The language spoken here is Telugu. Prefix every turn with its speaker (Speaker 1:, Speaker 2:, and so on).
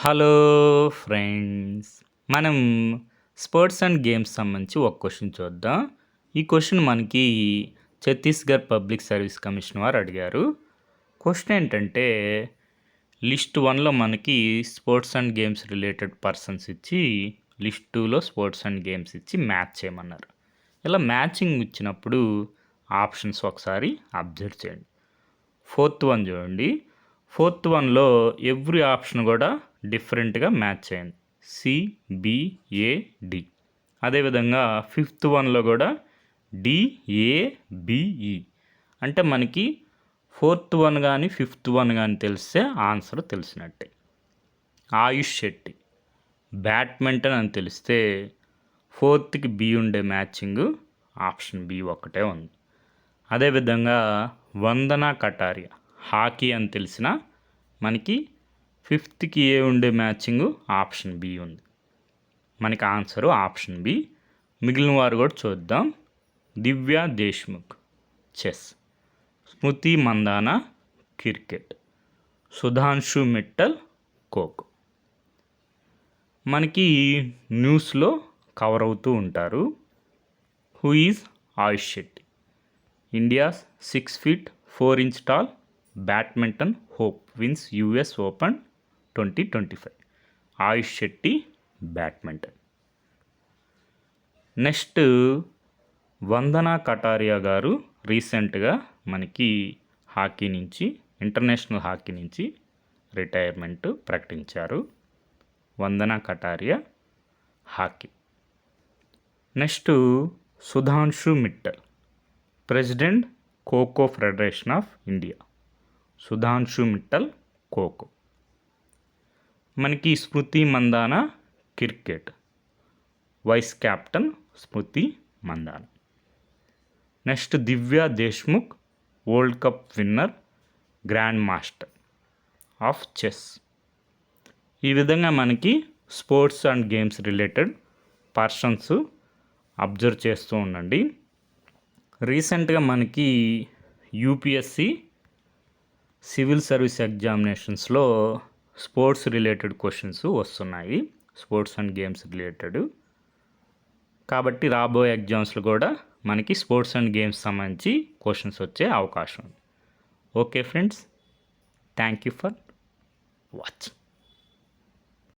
Speaker 1: Hello friends. మనం స్పోర్ట్స్ అండ్ గేమ్స్ సంబంధించి ఒక క్వశ్చన్ చూద్దాం. ఈ క్వశ్చన్ మనకి ఛత్తీస్గఢ్ పబ్లిక్ సర్వీస్ కమిషన్ వారు అడిగారు. క్వశ్చన్ ఏంటంటే లిస్ట్ 1లో మనకి sports and games related persons ఇచ్చి లిస్ట్ 2లో స్పోర్ట్స్ అండ్ గేమ్స్ ఇచ్చి మ్యాచ్ చేయమన్నారు. ఇలా మ్యాచింగ్ ఇచ్చినప్పుడు ఆప్షన్స్ ఒకసారి అబ్జర్వ్ చేయండి. ఫోర్త్ వన్ చూడండి. ఫోర్త్ వన్లో ఎవ్రీ ఆప్షన్ కూడా డిఫరెంట్గా మ్యాచ్ అయింది. సిబిఏడి. అదేవిధంగా ఫిఫ్త్ వన్లో కూడా డిఏబిఈ. అంటే మనకి ఫోర్త్ వన్ కానీ ఫిఫ్త్ వన్ కానీ తెలిస్తే ఆన్సర్ తెలిసినట్టే. ఆయుష్ శెట్టి బ్యాడ్మింటన్ అని తెలిస్తే ఫోర్త్కి బి ఉండే మ్యాచింగ్ ఆప్షన్ బి ఒక్కటే ఉంది. అదేవిధంగా వందన కటారియా హాకీ అని తెలిసిన మనకి ఫిఫ్త్కి ఏ ఉండే మ్యాచింగ్ ఆప్షన్ బి ఉంది. మనకి ఆన్సరు ఆప్షన్ బి. మిగిలిన వారు కూడా చూద్దాం. Divya Deshmukh chess, Smriti Mandhana cricket, Sudhanshu Mittal khokho. మనకి న్యూస్లో కవర్ అవుతూ ఉంటారు. Who is Ayush Shetty? India's 6 feet 4 inch tall badminton hope wins US open 2025. Ayush Shetty badminton. Next Vandana Kataria garu రీసెంట్గా మనకి హాకీ నుంచి ఇంటర్నేషనల్ హాకీ నుంచి రిటైర్మెంట్ ప్రకటించారు. Vandana Kataria hockey. Next Sudhanshu Mittal president khokho federation of India. Sudhanshu Mittal khokho. మనకి Smriti Mandhana cricket, vice captain Smriti Mandhana. Next Divya Deshmukh world cup winner, grand master of chess. ఈ విధంగా మనకి sports and games related persons observe చేస్తూ ఉండండి. రీసెంట్గా మనకి యూపీఎస్సి సివిల్ సర్వీస్ ఎగ్జామినేషన్స్లో స్పోర్ట్స్ రిలేటెడ్ క్వశ్చన్స్ వస్తున్నాయి, స్పోర్ట్స్ అండ్ గేమ్స్ రిలేటెడ్. కాబట్టి రాబోయే ఎగ్జామ్స్లో కూడా మనకి స్పోర్ట్స్ అండ్ గేమ్స్ సంబంధించి క్వశ్చన్స్ వచ్చే అవకాశం ఉంది. Okay friends, thank you for watching.